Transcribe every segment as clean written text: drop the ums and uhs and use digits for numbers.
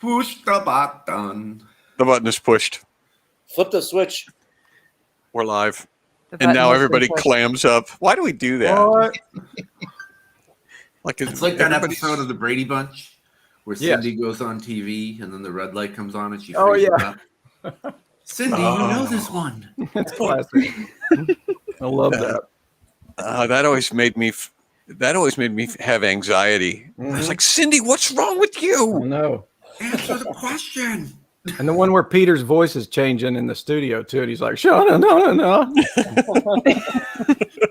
Push the button. The button is pushed. Flip the switch. We're live. The And now button has everybody been pushed. clams up. Why do we do that? What? Like It's like that everybody's- episode of the Brady Bunch where Yes. Cindy goes on TV and then the red light comes on and she Oh, freezes yeah. up. Cindy, you know this one. That's classic. I love that. that always made me have anxiety. I was like, Cindy, what's wrong with I you? know. Answer the question. And the one where Peter's voice is changing in the studio too, and he's like, "Shut no."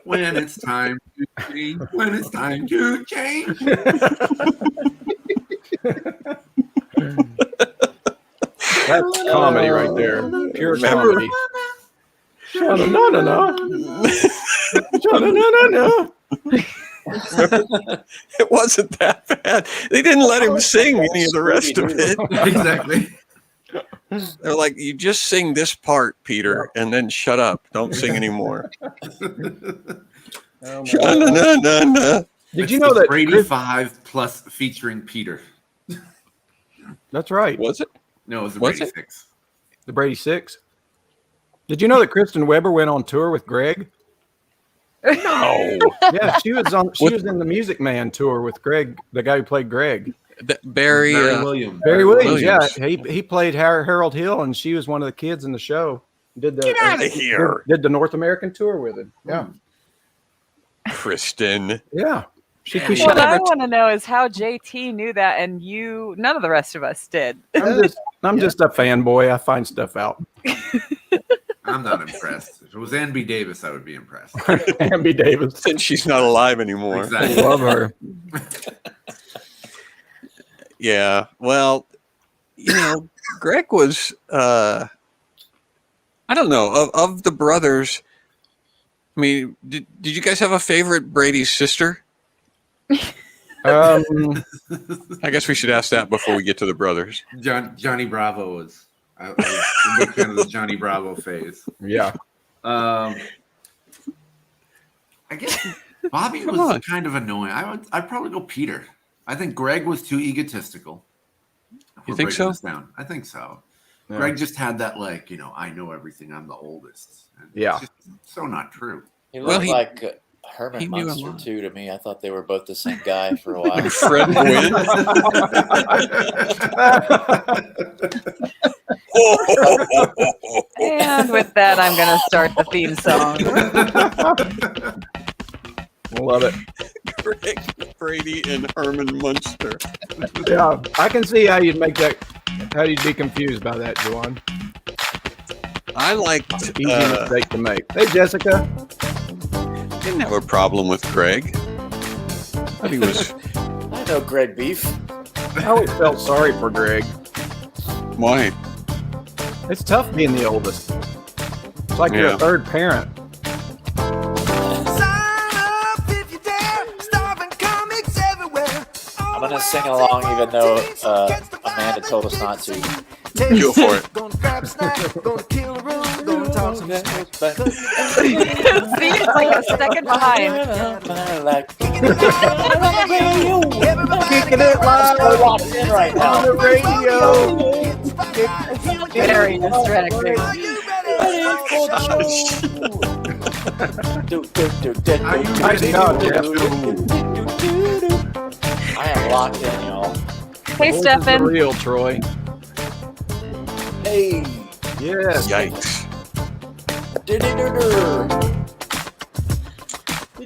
When it's time to change. When it's time to change. That's comedy right there. Pure Remember- comedy. Shut no. It wasn't that bad. They didn't let him sing any of the rest of it. Exactly. They're like, you just sing this part, Peter, and then shut up. Don't sing anymore. Oh, my God. Sha-na-na-na-na. Did you know that Brady Chris- 5 plus featuring Peter? That's right. Was it? No, it was the Was Brady it? 6. The Brady Six. Did you know that Kristen Weber went on tour with Greg? No. Yeah, she was in the Music Man tour with Greg, the guy who played Greg. Barry Williams. Barry Williams. Yeah, Williams. he played Harold Hill, and she was one of the kids in the show. Did the Get outta here. Did the North American tour with him? Yeah, Kristen. yeah. She Yeah. What I want to know is how JT knew that, and none of the rest of us did. I'm just a fanboy. I find stuff out. I'm not impressed. If it was Anby Davis, I would be impressed. Amby Davis. Since she's not alive anymore. Exactly. Love her. Yeah. Well, Greg was I don't know, of the brothers. I mean, did you guys have a favorite Brady's sister? Um, I guess we should ask that before we get to the brothers. Johnny Bravo was. I was a big fan of the Johnny Bravo phase. yeah. I guess Bobby Come was on. kind of annoying. I'd probably go Peter. I think Greg was too egotistical. You We're think breaking so? this down. I think so. Yeah. Greg just had that, I know everything. I'm the oldest. And it's Yeah. just so not true. He Well, looked he- like he Herman knew a Munster lot. too to me. I thought they were both the same guy for a while. Fred Gwynn. And with that, I'm going to start the theme song. Love it. Greg Brady and Herman Munster. Yeah. I can see how you'd make that. How you'd be confused by that, Juwan. I liked. Easy mistake to make. Hey, Jessica. Didn't have a problem with Greg. But he was. I know Greg Beef. I always felt sorry for Greg. Why? It's tough being the oldest. It's like you're Yeah. a third parent. I'm gonna sing along even though Amanda told us not to. Go for it. See, it's like a second behind. Kicking it live Locked in right on now. the radio. Very distracting. Nice job, Jeff. I am locked in, y'all. Hey, For Stefan. real, Troy. Hey. Yes. Yikes. Du-du-du-du.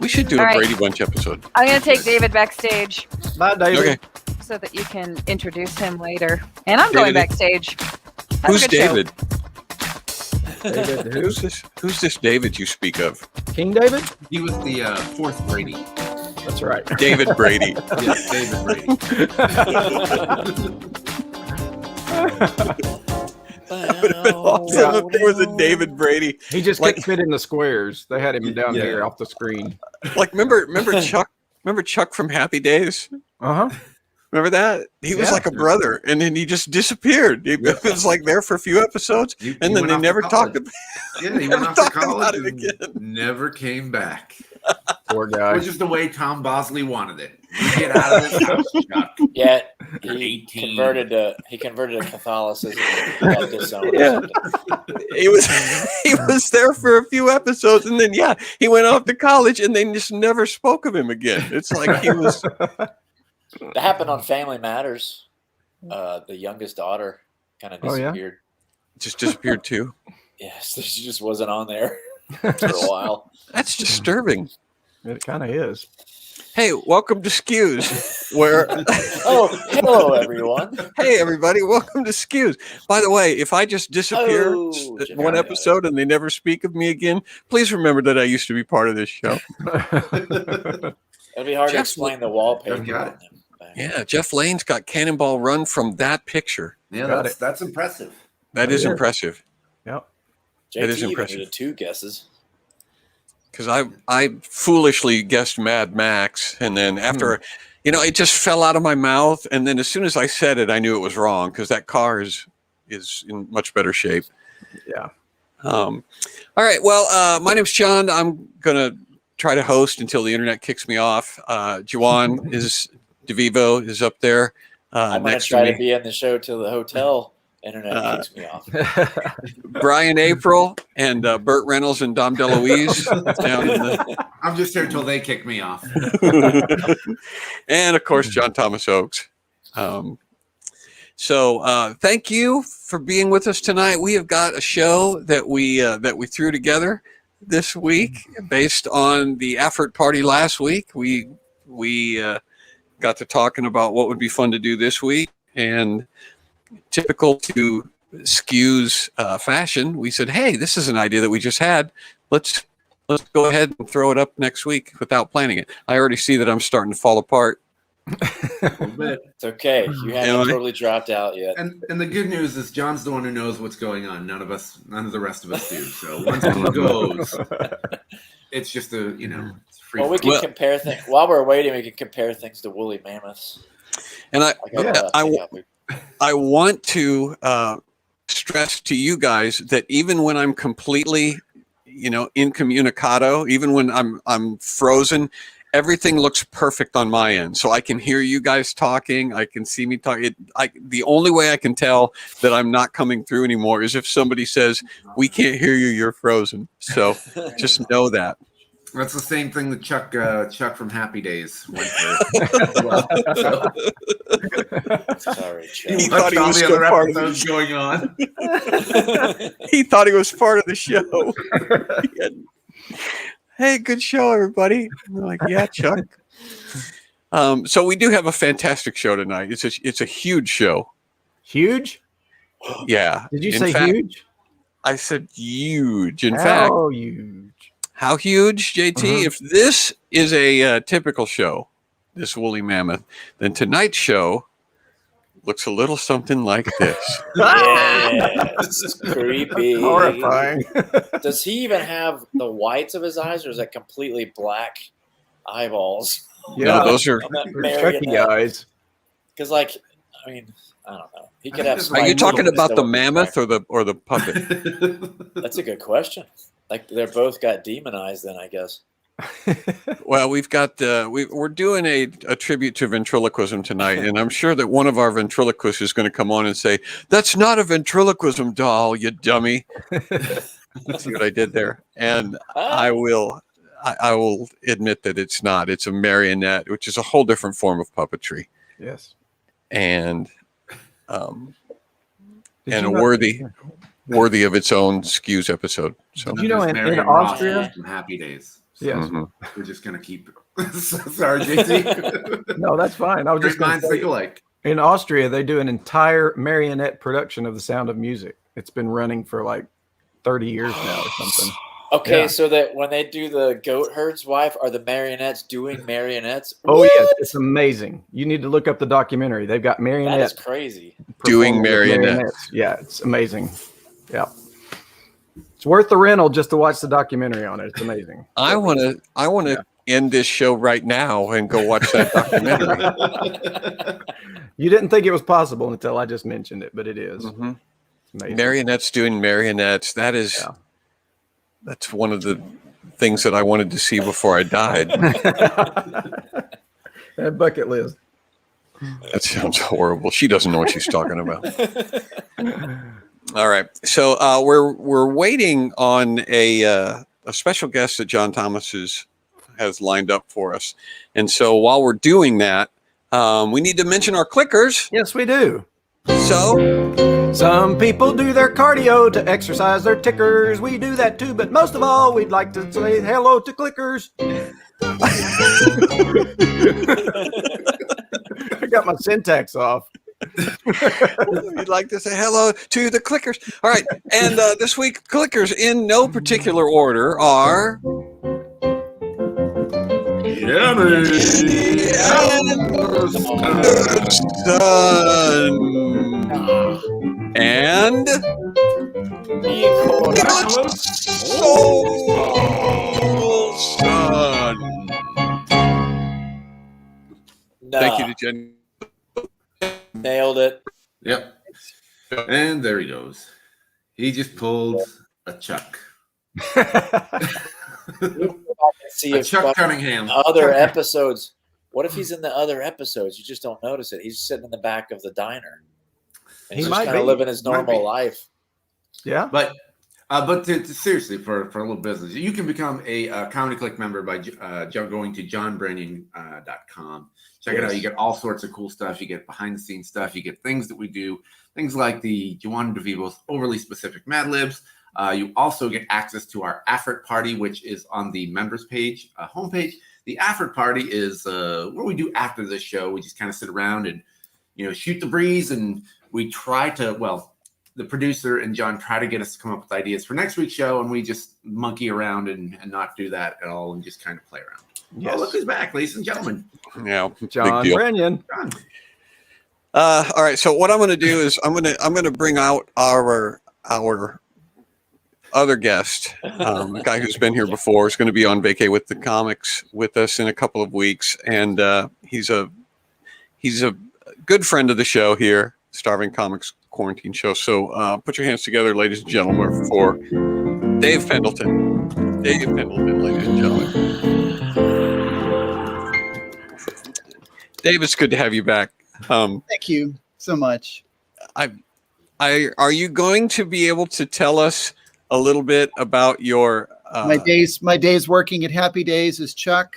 We should do All a right. Brady Bunch episode. I'm going to take David backstage Bye, David. Okay. so that you can introduce him later. And I'm going David- backstage. Have a Who's good show. David? David, who? Who's this David you speak of? King David? He was the fourth Brady. That's right. David Brady. Yes, David Brady. Awesome if there was a David Brady. He just Like- couldn't fit in the squares. They had him down Yeah. here off the screen. Like remember Chuck? Remember Chuck from Happy Days? Uh huh. Remember that? He was Yeah. like a brother, and then he just disappeared. He was like there for a few episodes, He and then went they off to never college. talked about. Yeah, he Never went off to talked about college it and again. never came back. Poor guy. Which is the way Tom Bosley wanted it. You get out of this house, Chuck. Yeah, You're he 18. converted to Catholicism. He got disowned or Yeah. something. He was there for a few episodes, and then he went off to college, and they just never spoke of him again. It's like he was. That happened on Family Matters. The youngest daughter kind of Oh, yeah? disappeared. Just disappeared too. Yes, she just wasn't on there for a while. That's disturbing. It kind of is. Hey, welcome to SCQS. Where? Oh, hello everyone. Hey, everybody, welcome to SCQS. By the way, if I just disappear Jimmy, one episode and they never speak of me again, please remember that I used to be part of this show. It'll be hard to Jeff- explain the wallpaper. I've got on them. Yeah, Jeff Lane's got Cannonball Run from that picture. Yeah, Got that's impressive. That is Yeah. impressive. Yep. That is JT even impressive. did 2 guesses. Because I foolishly guessed Mad Max, and then after, it just fell out of my mouth, and then as soon as I said it, I knew it was wrong because that car is in much better shape. Yeah. All right. Well, my name's John. I'm gonna try to host until the internet kicks me off. Juwan DeVivo is up there I'm going to next try to to me. be in the show till the hotel internet kicks me off. Brian April and Burt Reynolds and Dom DeLuise down in the. I'm just here till they kick me off. And of course, John Thomas Oakes. So thank you for being with us tonight. We have got a show that we threw together this week based on the effort party last week. We got to talking about what would be fun to do this week, and typical to SCQ's fashion, we said, "Hey, this is an idea that we just had. Let's go ahead and throw it up next week without planning it." I already see that I'm starting to fall apart. It's okay. You haven't Am I? totally dropped out yet. And the good news is John's the one who knows what's going on. None of the rest of us do. So once he goes, it's just it's free. Well, we can compare things. While we're waiting, we can compare things to woolly mammoths. And I want to stress to you guys that even when I'm completely, incommunicado, even when I'm frozen, everything looks perfect on my end. So I can hear you guys talking. I can see me talking. The only way I can tell that I'm not coming through anymore is if somebody says, "We can't hear you. You're frozen." So just know that. That's the same thing that Chuck from Happy Days went through. Sorry, He Chuck. thought he was still part of the show. going on. He thought he was part of the show. Hey, good show, everybody. I'm like, yeah, Chuck. So we do have a fantastic show tonight. It's a huge show. Huge? Yeah. Did you In say fact, huge? I said huge. In fact, How huge? how huge, JT? If this is a typical show, this woolly mammoth, then tonight's show looks a little something like this. Yes, creepy. Horrifying. Does he even have the whites of his eyes, or is that completely black eyeballs? No, those are. On that Chucky marionette? eyes. Because, I don't know. He could have. Are you spikes, talking but about still the would be mammoth black. or the puppet? That's a good question. Like they're both got demonized, then I guess. Well, we've got we're doing a tribute to ventriloquism tonight, and I'm sure that one of our ventriloquists is going to come on and say, "That's not a ventriloquism doll, you dummy." See what I did there? And I will admit that it's not. It's a marionette, which is a whole different form of puppetry, Yes. and Did and you a know- worthy of its own SCQS episode. So Did you know in Marion Ross Austria? from Happy Days. Yes. mhm. We're just gonna keep. Sorry, JT. No, that's fine. I was just Great going minds think alike. in Austria, they do an entire marionette production of The Sound of Music. It's been running for like 30 years now or something. Okay, Yeah. so that when they do the goat herd's wife, are the marionettes doing marionettes? Oh, What? yes. It's amazing. You need to look up the documentary. They've got That marionettes. is crazy. Doing performing with marionettes. Yeah, it's amazing. Yeah. It's worth the rental just to watch the documentary on it. It's amazing. I want to end this show right now and go watch that documentary. You didn't think it was possible until I just mentioned it, but it is. Mhm. It's amazing. Marionettes doing marionettes. That's one of the things that I wanted to see before I died. That bucket list. That sounds horrible. She doesn't know what she's talking about. All right. So we're waiting on a special guest that John Thomas has lined up for us. And so while we're doing that, we need to mention our clickers. Yes, we do. So Some people do their cardio to exercise their tickers. We do that too, but most of all, we'd like to say hello to clickers. I got my syntax off. we'd like to say hello to the clickers. All right. And this week, clickers in no particular order are... And Son. Thank you to Jen. Nailed it. Yep. And there he goes. He just pulled a Chuck. See A if Chuck Cunningham. other episodes. What if he's in the other episodes? You just don't notice it. He's sitting in the back of the diner. And He he's might just kind of be. living his Might normal be. life. Yeah. But seriously, for a little business, you can become a Comedy Click member by going to johnbranding.com. Check it out. You get all sorts of cool stuff. You get behind the scenes stuff. You get things that we do, things like the Juan DeVivo's overly specific Mad Libs. You also get access to our Afrit Party, which is on the members page, homepage. The Afrit Party is what we do after this show. We just kind of sit around and, shoot the breeze, and we try to, the producer and John try to get us to come up with ideas for next week's show, and we just monkey around and not do that at all and just kind of play around. Yes. Oh, look who's back, ladies and gentlemen. Yeah, John big deal. Brennan. John. All right. So what I'm going to do is I'm going to bring out our other guest, a guy who's been here before. Is going to be on Vacay with the Comics with us in a couple of weeks, and he's a good friend of the show here, Starving Comics Quarantine Show. So put your hands together, ladies and gentlemen, for Dave Pendleton. Dave Pendleton, ladies and gentlemen. Dave, it's good to have you back. Thank you so much. Are you going to be able to tell us a little bit about your My days working at Happy Days as Chuck.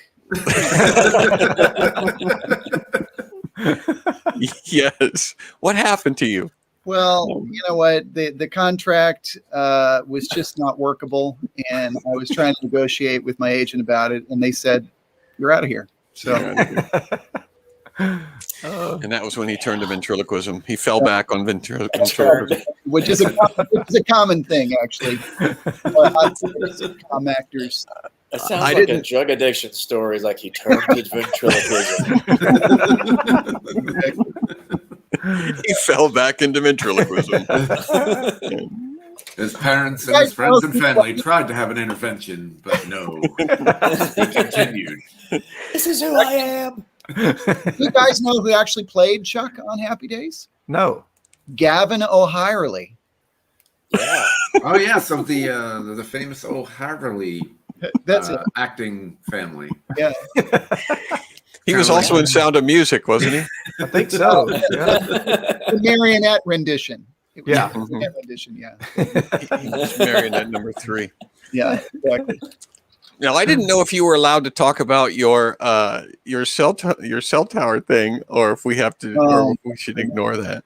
Yes. What happened to you? Well, you know what? The contract was just not workable, and I was trying to negotiate with my agent about it, and they said, "You're out of here." So, And that was when he turned to ventriloquism. He fell back on ventriloquism. which is a common thing, actually. Sitcom actors. It sounds I like a didn't- drug addiction story. It's like he turned to ventriloquism. He fell back into ventriloquism. His parents and his friends and family tried to have an intervention, but no. He continued. This is who I am. You guys know who actually played Chuck on Happy Days? No. Gavin O'Hirely. Yeah. Oh yes, of the famous O'Harley That's it. acting family. Yeah. He was also in Sound of Music, wasn't he? I think so. Yeah. The marionette rendition. It was Yeah. a marionette rendition. Yeah. He was marionette number 3. Yeah. Exactly. Now, I didn't know if you were allowed to talk about your cell tower thing, or if we have to, or if we should ignore that.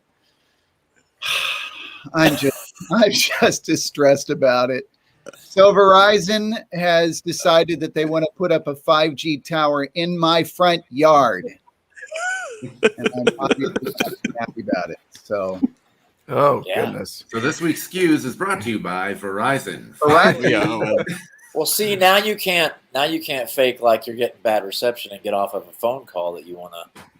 I'm just distressed about it. So Verizon has decided that they want to put up a 5G tower in my front yard. And I'm obviously not happy about it. So Oh, Yeah. goodness. So this week's SKUs is brought to you by Verizon. Verizon. Yeah. Well, Well, see, now you can't fake like you're getting bad reception and get off of a phone call that you want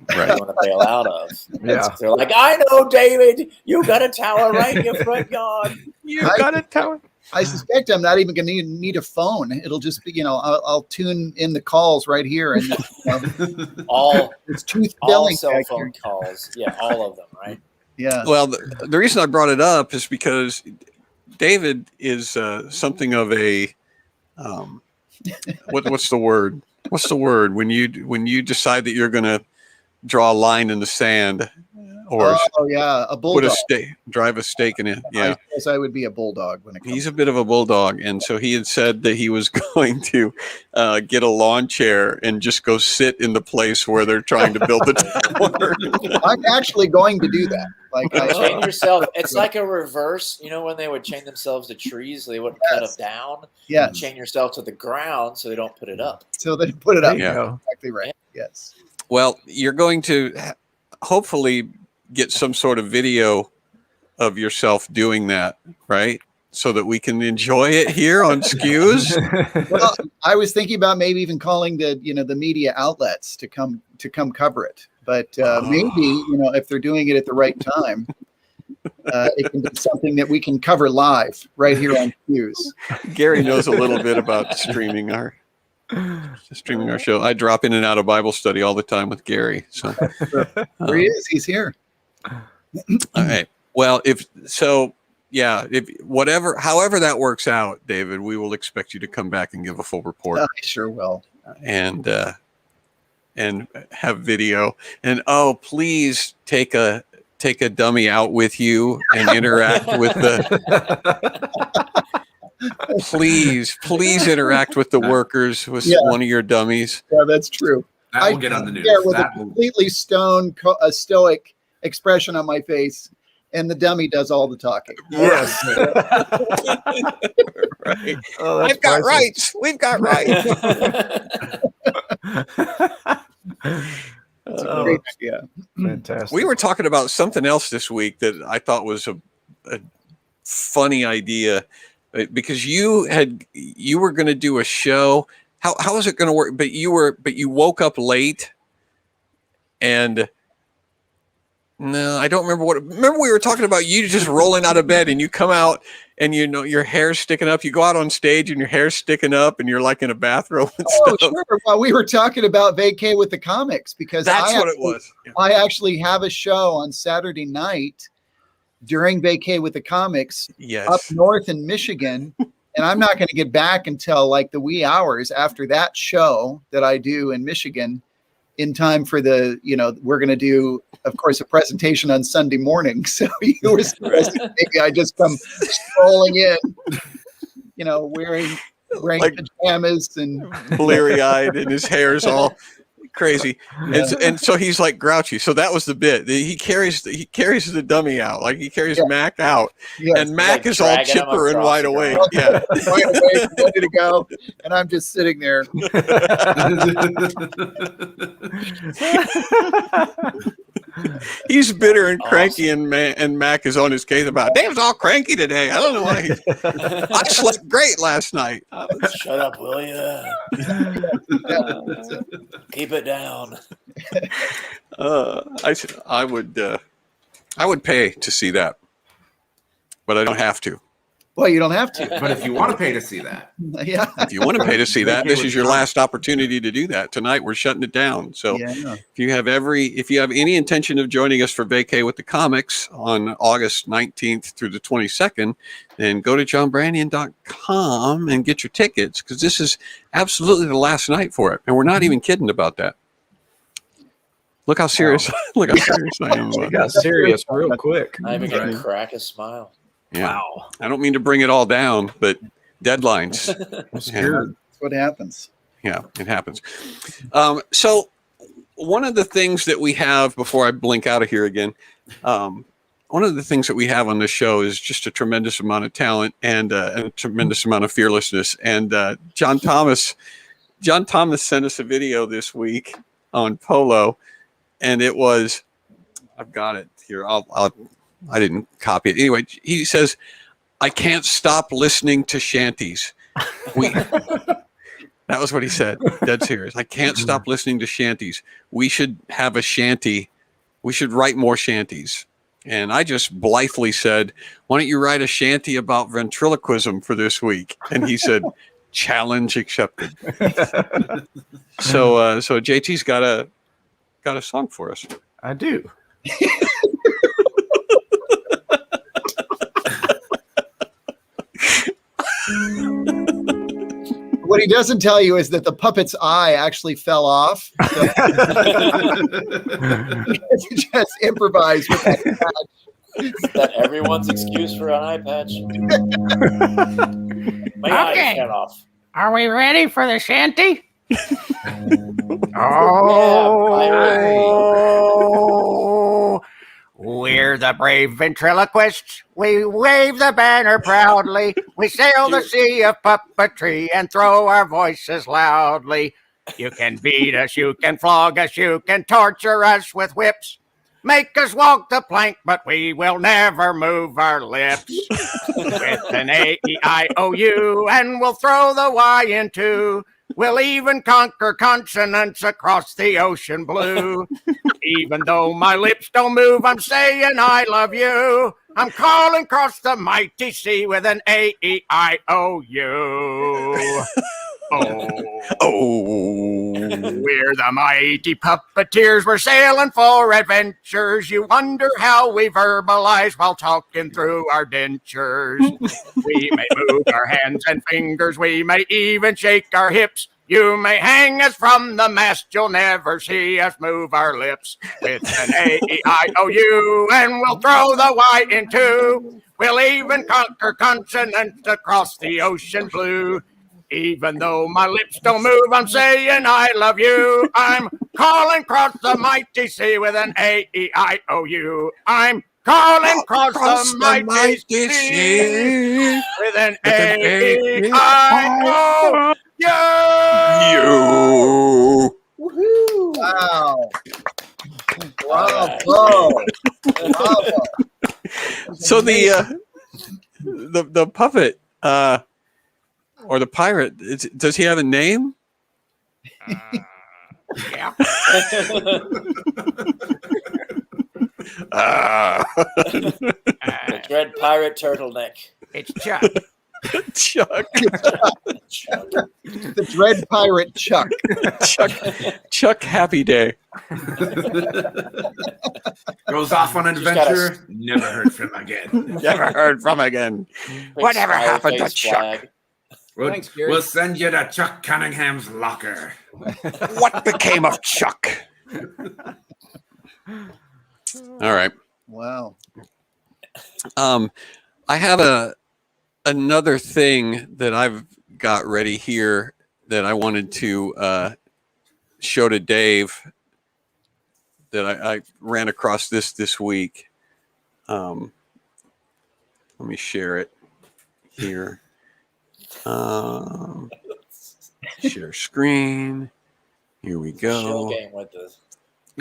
right. to bail out of. Yeah. They're like, I know, David, you got a tower right in your front yard. You got a tower. I suspect I'm not even going to need a phone. It'll just be, I'll tune in the calls right here, and All it's tooth all billing cell back phone here. calls, yeah, all of them, right? Yeah. Well, the reason I brought it up is because David is something of a what's the word? what's the word when you decide that you're going to draw a line in the sand or Oh yeah, a put bulldog. drive a stake in it. Yeah. I guess I would be a bulldog when it comes. He's a bit of a bulldog, and so he had said that he was going to get a lawn chair and just go sit in the place where they're trying to build the tower. I'm actually going to do that. Like Chain yourself. It's like a reverse. You know when they would chain themselves to trees, they wouldn't cut them down. Yes. Chain yourself to the ground so they don't put it up. So they put it up. There you go. Exactly right. Yes. Well, you're going to hopefully get some sort of video of yourself doing that, right? So that we can enjoy it here on SCQS. Well, I was thinking about maybe even calling the media outlets to come cover it. But maybe, if they're doing it at the right time, it can be something that we can cover live right here on SCQS. Gary knows a little bit about streaming our show. I drop in and out of Bible study all the time with Gary. So There he is. He's here. all right. Well, however that works out, David, we will expect you to come back and give a full report. I sure will. And have video. And please take a dummy out with you and interact with please interact with the workers with one of your dummies. Yeah, that's true. That will get on the news. Yeah, with a completely stoic expression on my face, and the dummy does all the talking. Yes. Right. Oh, that's I've got priceless. rights. We've got rights. That's a great idea. Fantastic. We were talking about something else this week that I thought was a funny idea, because you were going to do a show. How was it going to work? But you woke up late, and no, I don't remember remember we were talking about you just rolling out of bed and you come out and your hair's sticking up. You go out on stage and your hair's sticking up and you're like in a bathrobe and stuff. Sure. Well, we were talking about vacay with the comics because That's what it was. Yeah. I actually have a show on Saturday night during vacay with the comics Yes. up north in Michigan. And I'm not going to get back until like the wee hours after that show that I do in Michigan in time for we're going to do, of course, a presentation on Sunday morning. So you were suggesting maybe I just come strolling in, wearing Like pajamas and bleary-eyed and his hair's all crazy. And so he's like grouchy. So that was the bit. He carries the dummy out. Like he carries Mac out. Yes. And Mac Like is all dragging him chipper and across wide the awake. ground. Yeah. right away, ready to go. And I'm just sitting there. He's bitter and cranky, and Mac is on his case about, Dave's all cranky today. I don't know why. I slept great last night. Shut up, will you? Keep it down. I would pay to see that, but I don't have to. Well, you don't have to. But if you want to pay to see that, Yeah. If you want to pay to see that, this is your last opportunity to do that. Tonight we're shutting it down. So Yeah. if you have any intention of joining us for Vacay with the Comics on August 19th through the 22nd, then go to johnbrannian.com and get your tickets, because this is absolutely the last night for it. And we're not even kidding about that. Look how serious, I am. It got serious real quick. I'm even going to crack a smile. Yeah. Wow. I don't mean to bring it all down, but deadlines. I'm scared. That's what happens. Yeah, it happens. So one of the things that we have, before I blink out of here again, one of the things that we have on this show is just a tremendous amount of talent and a tremendous amount of fearlessness. And John Thomas sent us a video this week on Polo, and it was, I've got it here. I didn't copy it. Anyway, he says, I can't stop listening to shanties. That was what he said. Dead serious. I can't stop listening to shanties. We should have a shanty. We should write more shanties. And I just blithely said, why don't you write a shanty about ventriloquism for this week? And he said, challenge accepted. So JT's got a song for us. I do. What he doesn't tell you is that the puppet's eye actually fell off. So he just improvised with that patch. Is that everyone's excuse for an eye patch? My eye fell off. Are we ready for the shanty? Oh, We're the brave ventriloquists. We wave the banner proudly. We sail the sea of puppetry and throw our voices loudly. You can beat us, you can flog us, you can torture us with whips. Make us walk the plank, but we will never move our lips. With an A-E-I-O-U, and we'll throw the Y in two. We'll even conquer consonants across the ocean blue. Even though my lips don't move, I'm saying I love you. I'm calling across the mighty sea with an A-E-I-O-U. We're the mighty puppeteers. We're sailing for adventures. You wonder how we verbalize while talking through our dentures. We may move our hands and fingers. We may even shake our hips. You may hang us from the mast. You'll never see us move our lips. With an A-E-I-O-U, and we'll throw the Y in two. We'll even conquer consonants across the ocean blue. Even though my lips don't move, I'm saying I love you. I'm calling across the mighty sea with an A-E-I-O-U. I'm calling across the mighty sea with an A-E-I-O-U. Wow. Bravo. Bravo. So the puppet or the pirate, does he have a name? Yeah. the Dread Pirate Turtleneck. It's Chuck. Chuck. The Dread Pirate Chuck. Chuck Happy Day. Goes off on an Just gotta- adventure. Never heard from again. Never heard from again. Big Whatever happened to Scarface Chuck? flag. Thanks, Gary. We'll send you to Chuck Cunningham's locker. What became of Chuck? All right. Wow. I have another thing that I've got ready here that I wanted to show to Dave that I ran across this week. Let me share it here. Share screen. Here we Shell go. game with the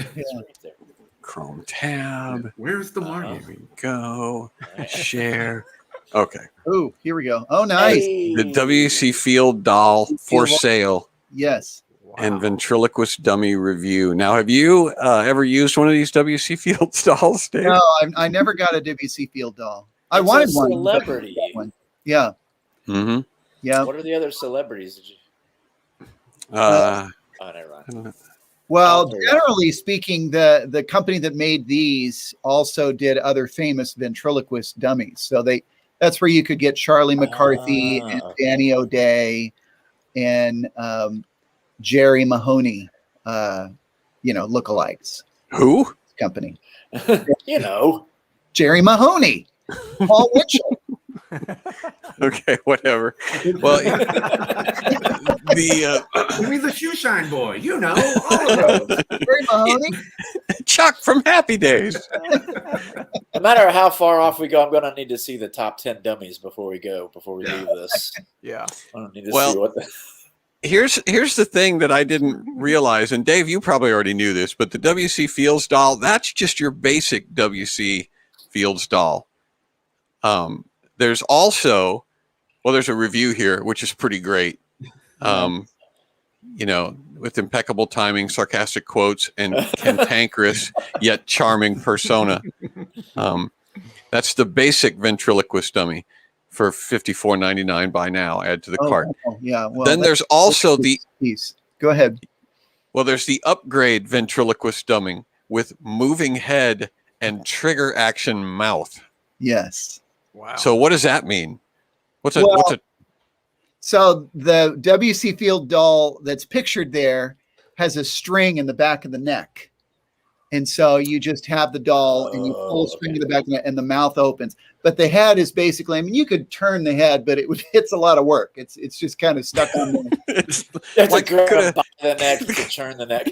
screen there. Chrome tab. Where's the marble? Here we go. Share. Okay. Oh, here we go. Oh, nice. Hey. The WC Field doll for sale Yes. and ventriloquist dummy review. Now, have you ever used one of these WC Field dolls, Dave? No, I never got a WC Field doll. I It's wanted a one. celebrity. Yeah. Mm-hmm. Yeah. What are the other celebrities? Did you? Uh, Oh, never mind. I don't know. Well, I'll tell you. generally speaking, the company that made these also did other famous ventriloquist dummies. So that's where you could get Charlie McCarthy and okay. Danny O'Day and Jerry Mahoney, lookalikes Who? company. You know. Jerry Mahoney, Paul Mitchell. Okay, whatever. Well, the You mean the shoe shine boy? You know, all of those. Jerry Mahoney. Chuck from Happy Days. No matter how far off we go, I'm going to need to see the top 10 dummies before we leave this. Yeah. I don't need to Well, see what the. Here's the thing that I didn't realize, and Dave, you probably already knew this, but the WC Fields doll, that's just your basic WC Fields doll. There's also, there's a review here, which is pretty great. With impeccable timing, sarcastic quotes, and cantankerous yet charming persona. That's the basic ventriloquist dummy for $54.99 buy now. Add to the cart. Yeah. Well, Then there's also the piece. Go ahead. there's the upgrade ventriloquist dummy with moving head and trigger action mouth. Yes. Wow. So what does that mean? What's a So the W.C. Field doll that's pictured there has a string in the back of the neck. And so you just have the doll and you pull a string in the back of the neck and the mouth opens. But the head is basically, I mean, you could turn the head, but it's a lot of work. It's just kind of stuck on there. It's That's like a grab coulda- by the neck to turn the neck.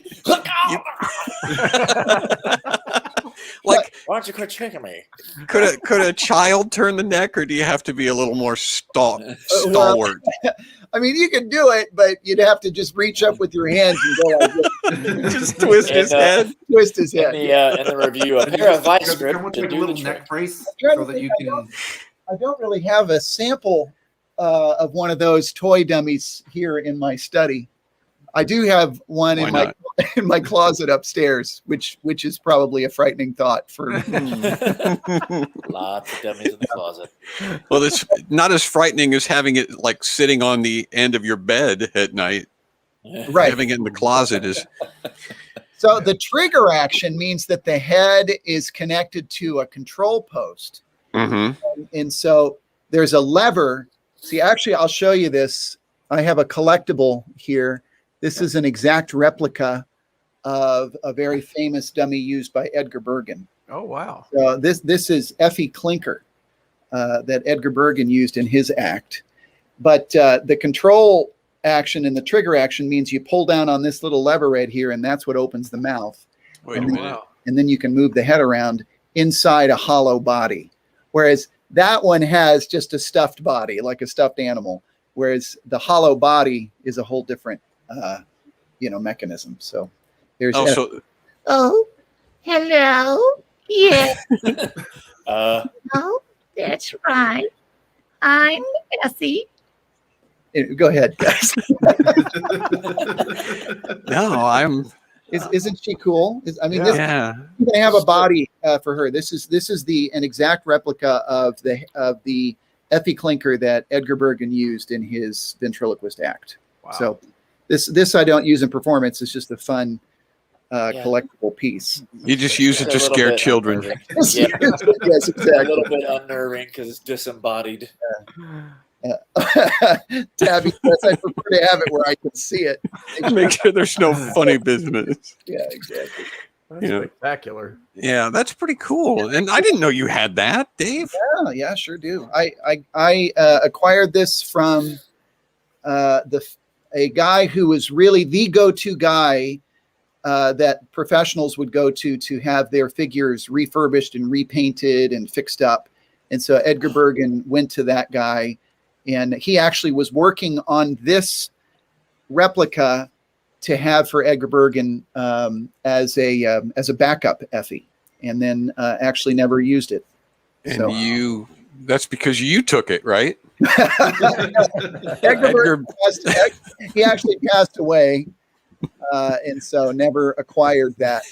like Why don't you quit tricking me? could a child turn the neck, or do you have to be a little more stalwart? I mean, you could do it, but you'd have to just reach up with your hands and go like this. Just twist his head. Twist his In head. the review, a pair of vice Does it grip come with to like a do little the neck trick. brace trying so to that you think, can. I don't really have a sample of one of those toy dummies here in my study. I do have one Why in my closet upstairs, which is probably a frightening thought for. Lots of dummies in the closet. Well, it's not as frightening as having it like sitting on the end of your bed at night. Right. Having it in the closet is. So the trigger action means that the head is connected to a control post. Mm-hmm. And so there's a lever. See, actually, I'll show you this. I have a collectible here. This is an exact replica of a very famous dummy used by Edgar Bergen. Oh, wow. This is Effie Clinker that Edgar Bergen used in his act. But the control action and the trigger action means you pull down on this little lever right here, and that's what opens the mouth. Wait a And then- minute. And then you can move the head around inside a hollow body. Whereas that one has just a stuffed body, like a stuffed animal. Whereas the hollow body is a whole different, mechanism. So there's. Oh, hello. Yeah. Oh, that's right. I'm Effie. Go ahead, guys. No, I'm. Isn't she cool? Yeah. They have a body for her. This is an exact replica of the Effie Clinker that Edgar Bergen used in his ventriloquist act. Wow. So this I don't use in performance. It's just a fun collectible piece. You just use it It's to a little scare bit children. unnerving. Yes, Yeah, a exactly. little bit unnerving because it's disembodied. Tabby says I prefer to have it where I can see it. Make sure there's no funny business. Yeah, exactly. That's Yeah. spectacular. Yeah, that's pretty cool. And I didn't know you had that, Dave. Oh, yeah, sure do. I acquired this from a guy who was really the go-to guy that professionals would go to have their figures refurbished and repainted and fixed up. And so Edgar Bergen went to that guy, and he actually was working on this replica to have for Edgar Bergen as a backup Effie, and then actually never used it. And So- that's because you took it, right? Edgar Bergen he actually passed away, and so never acquired that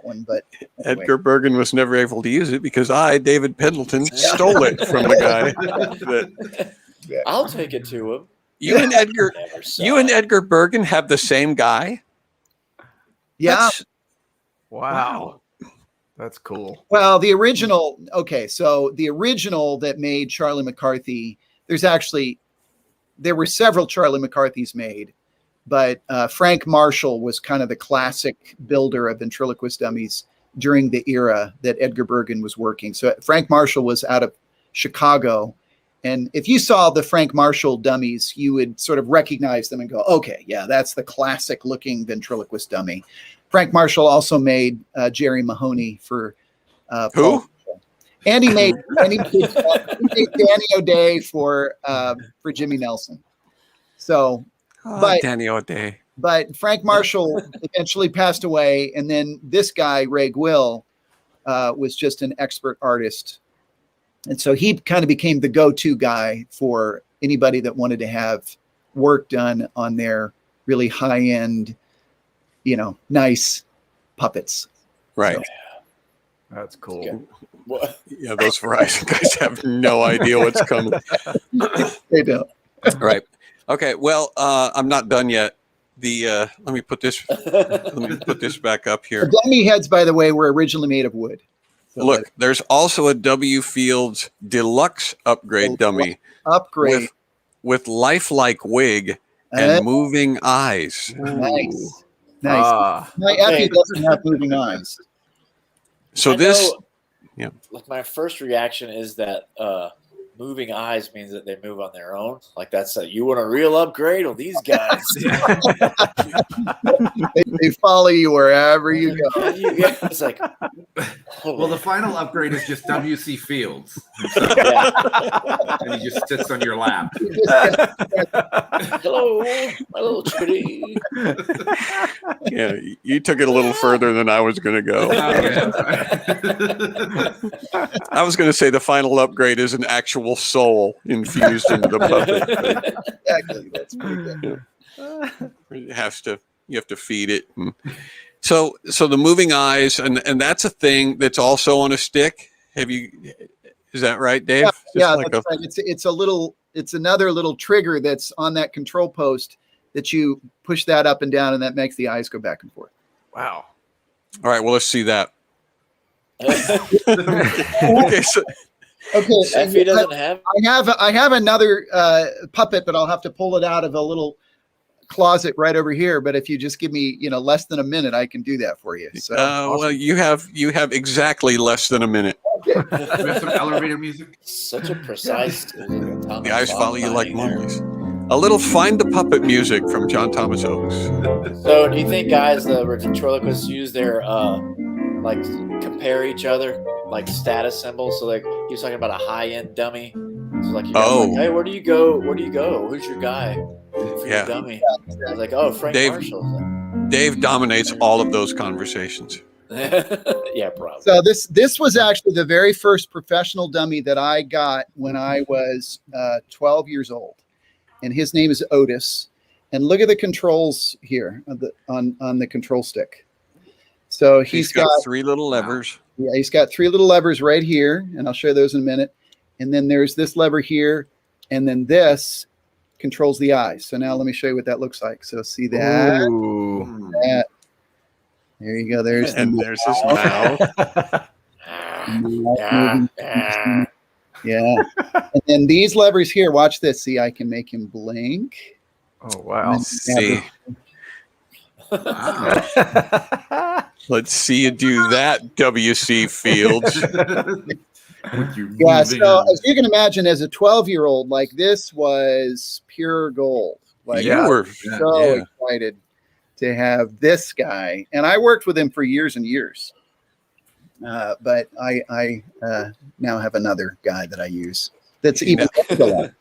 one. But anyway. Edgar Bergen was never able to use it because I, David Pendleton, stole it from the guy. That I'll take it to him. you and Edgar, Never saw you and it. Edgar Bergen have the same guy. Yeah. That's- Wow. That's cool. Well, the original. Okay, so the original that made Charlie McCarthy. There were several Charlie McCarthys made, but Frank Marshall was kind of the classic builder of ventriloquist dummies during the era that Edgar Bergen was working. So Frank Marshall was out of Chicago. And if you saw the Frank Marshall dummies, you would sort of recognize them and go, okay, yeah, that's the classic looking ventriloquist dummy. Frank Marshall also made Jerry Mahoney for Who? And he made Danny O'Day for Jimmy Nelson. So, but Danny O'Day. but Frank Marshall eventually passed away, and then this guy Ray Gwill was just an expert artist, and so he kind of became the go-to guy for anybody that wanted to have work done on their really high-end, nice puppets. Right. So- That's cool. Yeah. What? Yeah, those Verizon guys have no idea what's coming. They don't. Right. Okay. Well, I'm not done yet. Let me put this back up here. The dummy heads, by the way, were originally made of wood. So Look, there's also a W Fields Deluxe upgrade dummy upgrade. with lifelike wig and moving eyes. Nice. Ah. My Effie doesn't have moving eyes. So I this, know, like my first reaction is that moving eyes means that they move on their own. Like that's you want a real upgrade? Well, these guys, They follow you wherever you go. it's like, Well, the final upgrade is just WC Fields, yeah. and he just sits on your lap. Hello, my little chitty. yeah, you took it a little further than I was going to go. I was going to say the final upgrade is an actual soul infused into the puppet. Exactly. That's pretty good. You have to feed it. And so the moving eyes, and that's a thing that's also on a stick. Is that right, Dave? Yeah, Just that's right. It's another little trigger that's on that control post that you push that up and down, and that makes the eyes go back and forth. Wow. All right, well, let's see that. Okay, so Effie doesn't have. I have another puppet, but I'll have to pull it out of a little closet right over here. But if you just give me, less than a minute, I can do that for you. So, well, you have exactly less than a minute. We have some elevator music. Such a precise. The eyes follow you like mummies. A little Find the Puppet music from John Thomas Oakes. So, do you think, guys, the ventriloquists use their like compare each other like status symbols? So, like he was talking about a high-end dummy. So, like, like, hey, where do you go? Where do you go? Who's your guy for your dummy? I was like, oh, Frank Marshall. Dave dominates all of those conversations. Yeah, probably. So this was actually the very first professional dummy that I got when I was 12 years old, and his name is Otis. And look at the controls here on the control stick. So he's got 3 little levers. Yeah, he's got 3 little levers right here, and I'll show you those in a minute. And then there's this lever here, and then this controls the eyes. So now let me show you what that looks like. So see that? Ooh. That. There you go. There's There's his mouth. Yeah. And then these levers here, watch this. See, I can make him blink. Oh, wow. See. Let's see you do that, W.C. Fields. Yeah, so as you can imagine, as a 12-year-old, like this was pure gold. Like You were so excited to have this guy, and I worked with him for years and years. But I now have another guy that I use. That's even better.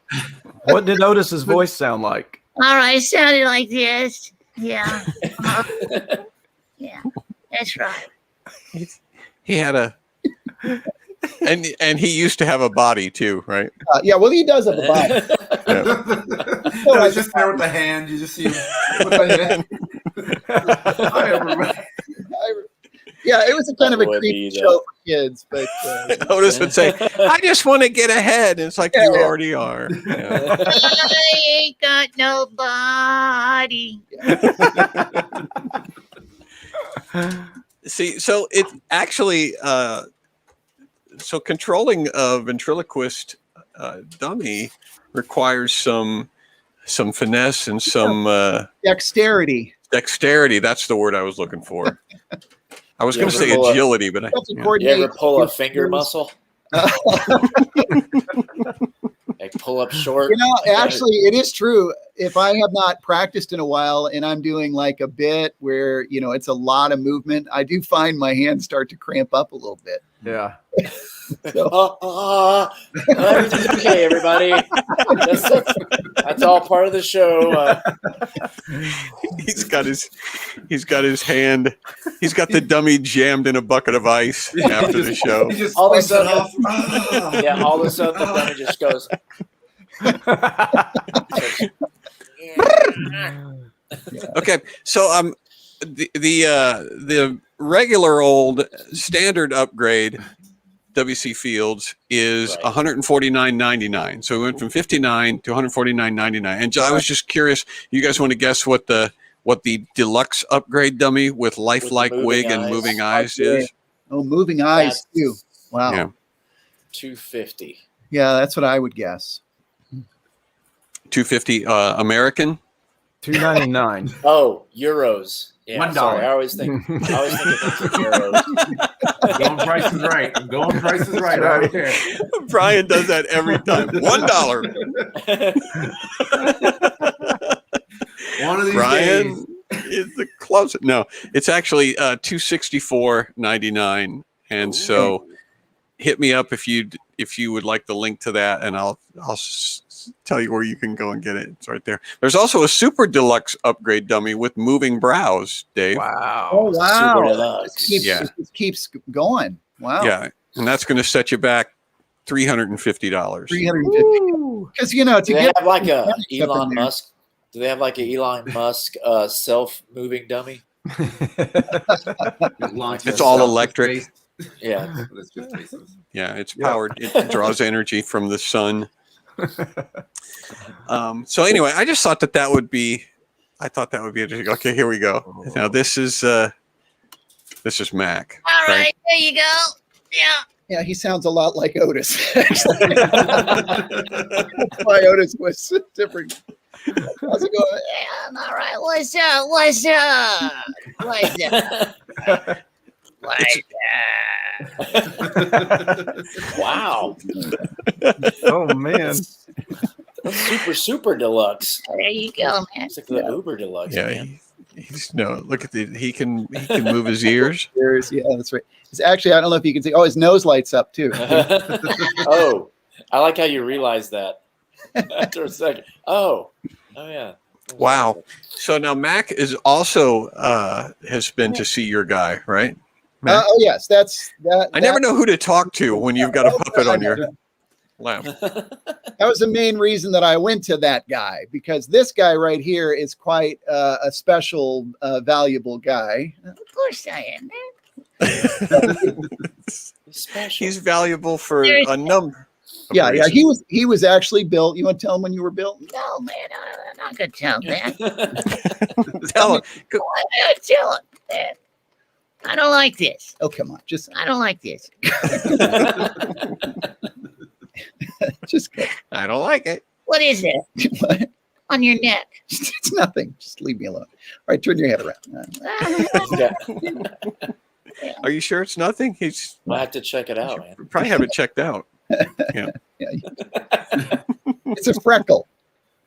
What did Otis's voice sound like? All right, sounded like this. Yeah. Yeah, that's right. He had a and he used to have a body too, right? Yeah, well, he does have a body. No, he's just there with the hand. You just see him with the hand. Hi, everybody. Yeah, it was a kind of a creepy show for kids, but Otis would say, "I just want to get ahead." And it's like you already are. Yeah. I ain't got no body. See, so it actually, so controlling a ventriloquist dummy requires some finesse and some dexterity. Dexterity. That's the word I was looking for. I was going to say agility, but you ever pull a finger muscle? Like pull up short. Actually, it is true. If I have not practiced in a while and I'm doing like a bit where, it's a lot of movement, I do find my hands start to cramp up a little bit. Yeah. Everything's okay, everybody. That's all part of the show. He's got his hand. He's got the dummy jammed in a bucket of ice after the show. All of a sudden, all of a sudden the dummy just goes. Okay, so the regular old standard upgrade W.C. Fields is $149.99. So we went from $59 to $149.99. And I was just curious, you guys want to guess what the deluxe upgrade dummy with lifelike wig and moving eyes is? Oh, moving eyes too. Wow. Yeah. $250. Yeah, that's what I would guess. $250 American. $2.99. Oh, euros. Yeah, $1. sorry. I always think of euros. I'm going Price is Right. I'm going Price is Right. I don't care. Brian does that every time. $1. One of these Brian days. is the closest. No, it's actually $264.99. And so hit me up if you would like the link to that, and I'll tell you where you can go and get it. It's right there. There's also a super deluxe upgrade dummy with moving brows, Dave. Wow. Oh wow! Super deluxe. It keeps going. Wow. Yeah, and that's going to set you back $350. 350. Because to Do they get have like a up in Elon there. Musk? Do they have like an Elon Musk self-moving dummy? It's all electric. Yeah. Let's just face it. Yeah, it's powered. It draws energy from the sun. So anyway, I just thought that would be. I thought that would be interesting. Okay, here we go. Now this is Mac. All right, there you go. Yeah. Yeah, he sounds a lot like Otis. Actually. My Otis was different. How's it going? Yeah, all right. What's up? What's up? What's up? What's up? Wow. Oh man. Super deluxe. There you go, man. It's like the Uber deluxe. Yeah, man. he's no. Look at the. He can move his ears. Yeah, that's right. It's actually, I don't know if you can see. Oh, his nose lights up too. Oh, I like how you realize that after a second. Oh yeah. Wow. So now Mac is also has been to see your guy, right? Mac? Oh yes, that's that. I never know who to talk to when you've got a puppet on your lap. That was the main reason that I went to that guy, because this guy right here is quite a special, valuable guy. Of course I am, man. Special. He's valuable for a number. of Yeah, reasons. he was actually built. You want to tell him when you were built? No, man, I'm not gonna tell him that. Tell him. I'm gonna tell him that. I don't like this. Oh, come on, just I don't like this. go. I don't like it. What is it What? on your neck? It's nothing. Just leave me alone. All right, turn your head around. Yeah. Are you sure it's nothing? He's I have to check it out, man. probably have it checked out. Yeah. It's a freckle.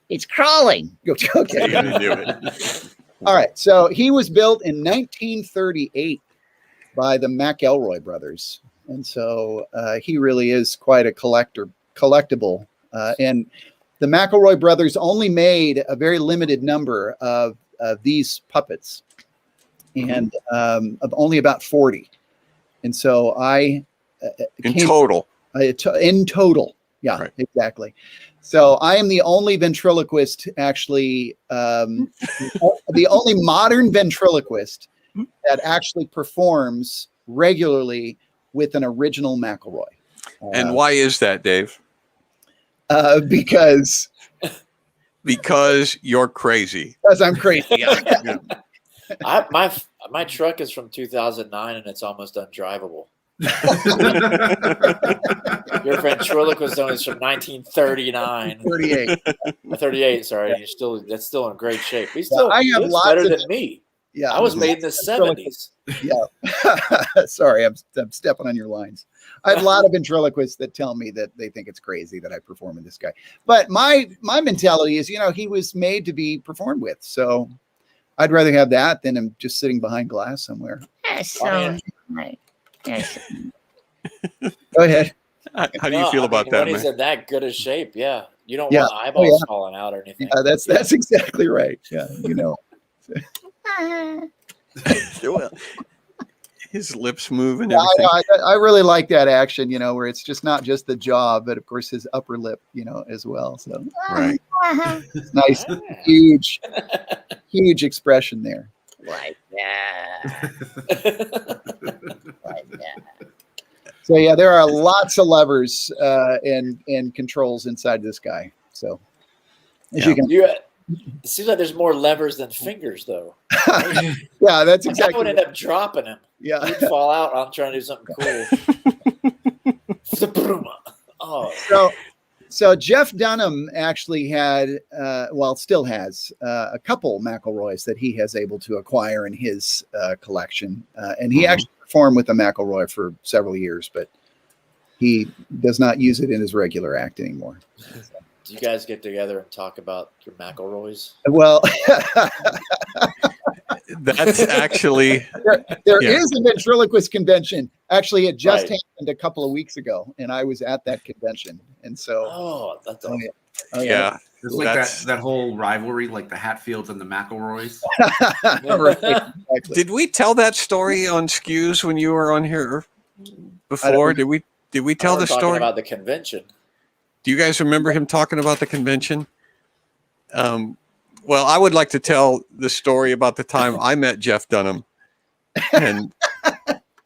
It's crawling. Okay. You got to do it. All right. So he was built in 1938 by the McElroy brothers. And so he really is quite a collectible. And the McElroy brothers only made a very limited number of these puppets, and of only about 40. And so in total. Yeah, Right. exactly. So I am the only ventriloquist, actually, the only modern ventriloquist that actually performs regularly with an original McElroy. And why is that, Dave? Because you're crazy. I'm crazy. My truck is from 2009 and it's almost undrivable. Your ventriloquist zone is from 1939. 38, sorry. That's still in great shape. He's still I have lots better of than me. Yeah, I was made in the 70s. Yeah. Sorry, I'm stepping on your lines. I have a lot of ventriloquists that tell me that they think it's crazy that I perform with this guy. But my mentality is, he was made to be performed with. So I'd rather have that than him just sitting behind glass somewhere. That's so right. Yes. Go ahead. How do you feel about that, when he's man? in that good a shape, yeah. You don't Yeah. want eyeballs yeah. falling out or anything. Yeah, that's exactly right. Yeah, Well, his lips move and Yeah, everything. I really like that action, where it's just not just the jaw, but of course his upper lip, as well. So Right. it's nice, huge expression there. Like that. Like that. So yeah, there are lots of levers and controls inside this guy. So as you can, It seems like there's more levers than fingers, though. yeah, that's I exactly. would end up dropping him. Yeah, He'd fall out. I'm trying to do something cool. Oh, so So Jeff Dunham actually had, still has a couple McElroys that he has able to acquire in his collection. And he actually performed with a McElroy for several years, but he does not use it in his regular act anymore. Do you guys get together and talk about your McElroys? Well, That's actually there is a ventriloquist convention. Actually, it just happened a couple of weeks ago, and I was at that convention. And so, that's yeah. It's like that whole rivalry, like the Hatfields and the McElroys. Right, exactly. Did we tell that story on SCQS when you were on here before? Did we tell the story about the convention? Do you guys remember him talking about the convention? Well, I would like to tell the story about the time I met Jeff Dunham. And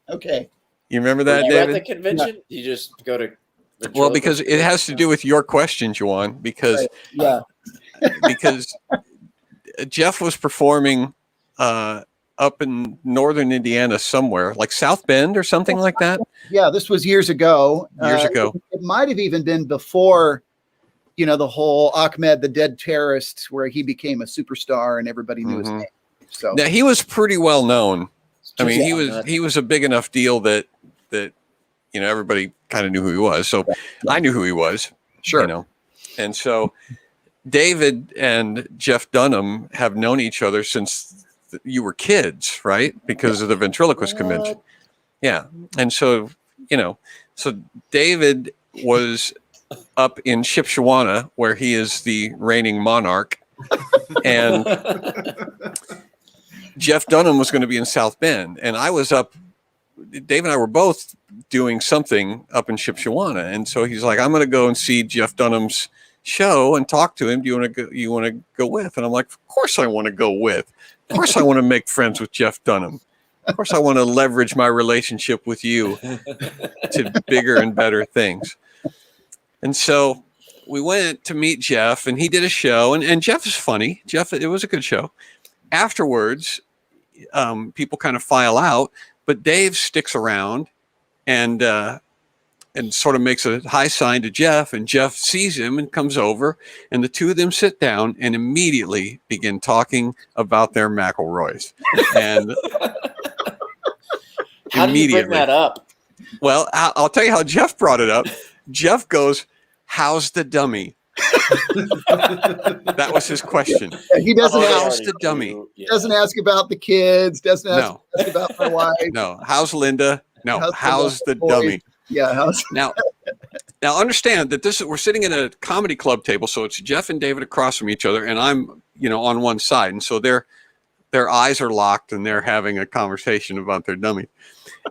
okay. You remember that, Were you David? at the convention? You just go to Well, because it has to do with your question, Juan, because because Jeff was performing up in northern Indiana somewhere, like South Bend or something like that. Yeah, this was years ago. It might have even been before, the whole Ahmed, the dead terrorist, where he became a superstar and everybody knew his name. So now, he was pretty well known. I mean, he was a big enough deal that everybody kind of knew who he was. So I knew who he was. Sure. And so David and Jeff Dunham have known each other since you were kids, right? Because of the ventriloquist convention. Yeah. And so, so David was up in Shipshewana, where he is the reigning monarch. And Jeff Dunham was going to be in South Bend. And I was up, Dave and I were both doing something up in Shipshewana. And so he's like, I'm going to go and see Jeff Dunham's show and talk to him. Do you want to go with? And I'm like, of course I want to go with. Of course I want to make friends with Jeff Dunham. Of course I want to leverage my relationship with you to bigger and better things. And so we went to meet Jeff, and he did a show, and Jeff is funny. It was a good show. Afterwards, people kind of file out, but Dave sticks around and sort of makes a high sign to Jeff, and Jeff sees him and comes over, and the two of them sit down and immediately begin talking about their McElroys. And how did you bring that up? Well, I'll tell you how Jeff brought it up. Jeff goes, "How's the dummy?" That was his question. He doesn't how's the dummy? Doesn't ask about the kids. Doesn't ask about my wife. No. How's Linda? No. How's the dummy? Yeah. Now understand that we're sitting at a comedy club table, so it's Jeff and David across from each other, and I'm on one side, and so their eyes are locked, and they're having a conversation about their dummy.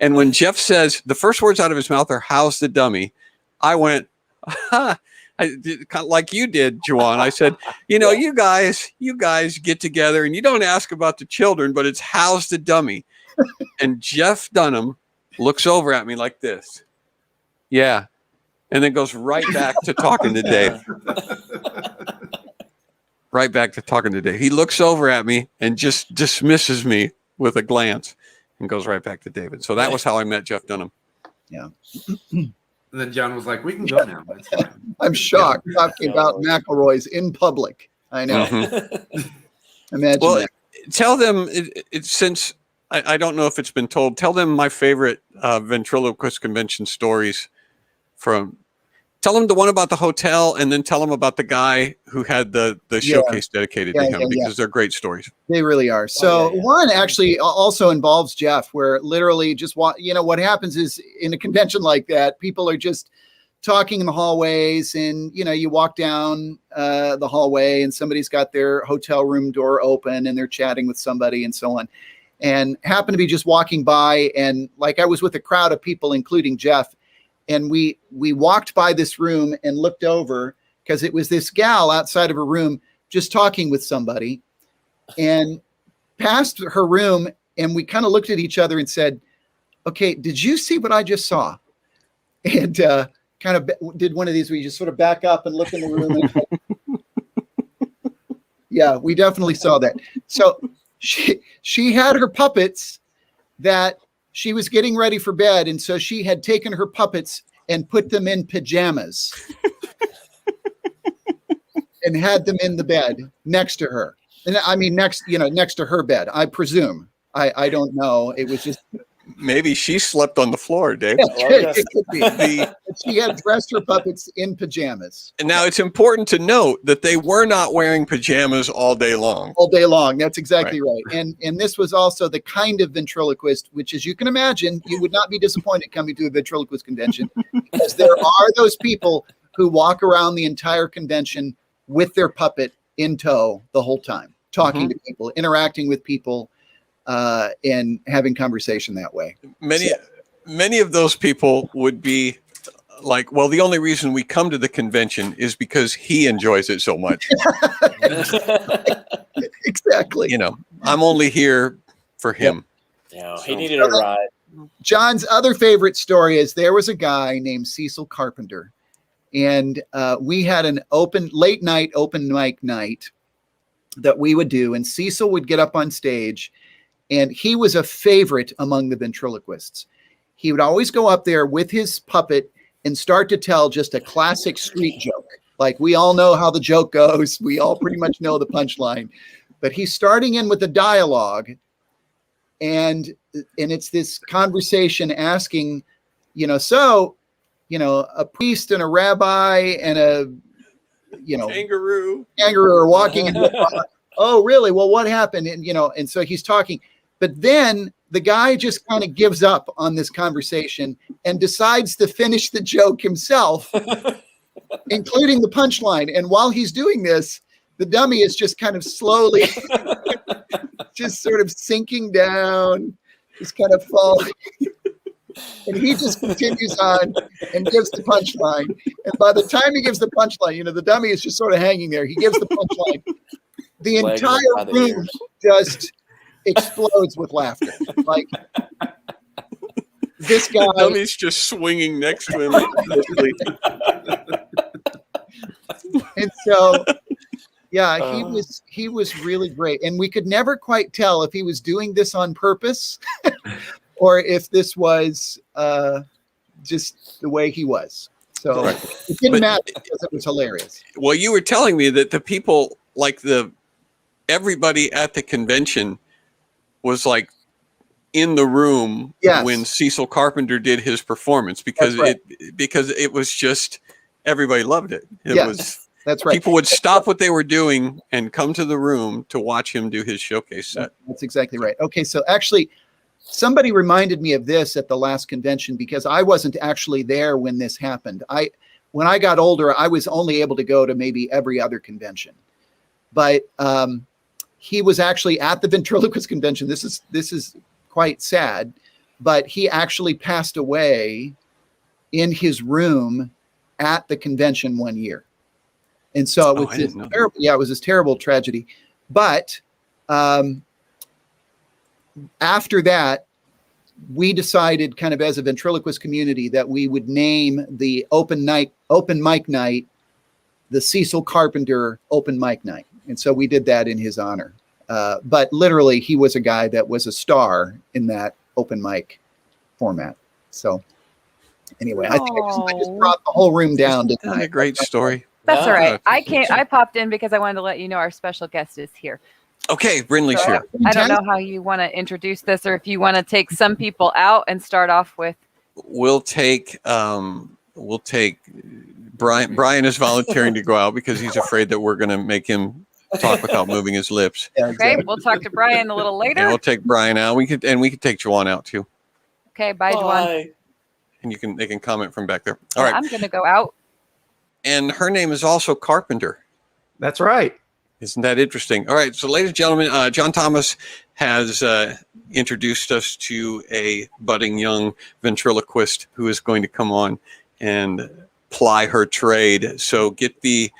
And when Jeff says the first words out of his mouth are "How's the dummy?" I went, I did, kind of like you did, Juan. I said, you guys get together and you don't ask about the children, but it's "How's the dummy?" And Jeff Dunham looks over at me like this. Yeah. And then goes right back to talking to Dave. Right back to talking to Dave. He looks over at me and just dismisses me with a glance and goes right back to David. So that was how I met Jeff Dunham. Yeah. And then John was like, "We can go now." That's fine. I'm shocked talking about McElroys in public. I know. Imagine that. Tell them, since I don't know if it's been told, tell them my favorite ventriloquist convention stories tell them the one about the hotel, and then tell them about the guy who had the showcase dedicated to him, because they're great stories. They really are. So one actually also involves Jeff, where literally just what happens is in a convention like that, people are just talking in the hallways, and you walk down the hallway and somebody's got their hotel room door open and they're chatting with somebody and so on, and happen to be just walking by, and like I was with a crowd of people, including Jeff. And we walked by this room and looked over because it was this gal outside of her room just talking with somebody, and passed her room, and we kind of looked at each other and said, "Okay, did you see what I just saw?" And kind of did one of these where you just sort of back up and look in the room. And yeah, we definitely saw that. So she had her puppets that she was getting ready for bed, and so she had taken her puppets and put them in pajamas. and had them in the bed next to her. And I mean, next to her bed, I presume. I don't know. It was just Maybe she slept on the floor, Dave. it could be. She had dressed her puppets in pajamas. And now it's important to note that they were not wearing pajamas all day long. All day long. That's exactly right. And this was also the kind of ventriloquist, which, as you can imagine, you would not be disappointed coming to a ventriloquist convention, because there are those people who walk around the entire convention with their puppet in tow the whole time, talking to people, interacting with people, and having conversation that way. Many of those people would be like, well, the only reason we come to the convention is because he enjoys it so much. Exactly. You know, I'm only here for him. Yeah, he needed a ride. John's other favorite story is there was a guy named Cecil Carpenter, and we had an late night open mic night that we would do, and Cecil would get up on stage, and he was a favorite among the ventriloquists. He would always go up there with his puppet and start to tell just a classic street joke. Like, we all know how the joke goes. We all pretty much know the punchline. But he's starting in with a dialogue, and it's this conversation asking, a priest and a rabbi and a, Kangaroo are walking into a bar. Oh, really? Well, what happened? And so he's talking. But then the guy just kind of gives up on this conversation and decides to finish the joke himself, including the punchline. And while he's doing this, the dummy is just kind of slowly just sort of sinking down, just kind of falling. And he just continues on and gives the punchline. And by the time he gives the punchline, the dummy is just sort of hanging there. He gives the punchline. The entire room just explodes with laughter. Like, this guy. The dummy's just swinging next to him. And so, yeah, he was really great. And we could never quite tell if he was doing this on purpose or if this was just the way he was. So it didn't matter because it was hilarious. Well, you were telling me that the people, like everybody at the convention was like in the room when Cecil Carpenter did his performance, because it was just, everybody loved it. That's right. People would stop what they were doing and come to the room to watch him do his showcase set. That's exactly right. Okay, so actually, somebody reminded me of this at the last convention, because I wasn't actually there when this happened. When I got older, I was only able to go to maybe every other convention. But he was actually at the ventriloquist convention. This is quite sad, but he actually passed away in his room at the convention one year. And so it was it was this terrible tragedy. But after that, we decided, kind of as a ventriloquist community, that we would name the open mic night the Cecil Carpenter Open Mic Night. And so we did that in his honor. But literally, he was a guy that was a star in that open mic format. So anyway, I think I just brought the whole room down. A great story. That's all right. I popped in because I wanted to let you know our special guest is here. Okay, Brinley's here. I don't know how you want to introduce this, or if you want to take some people out and start off with. We'll take Brian. Brian is volunteering to go out because he's afraid that we're going to make him talk without moving his lips. Okay, we'll talk to Brian a little later. And we'll take Brian out. We could take Juwan out too. Okay, bye, Juwan. And they can comment from back there. All right. I'm going to go out. And her name is also Carpenter. That's right. Isn't that interesting? All right. So, ladies and gentlemen, John Thomas has introduced us to a budding young ventriloquist who is going to come on and ply her trade. So get the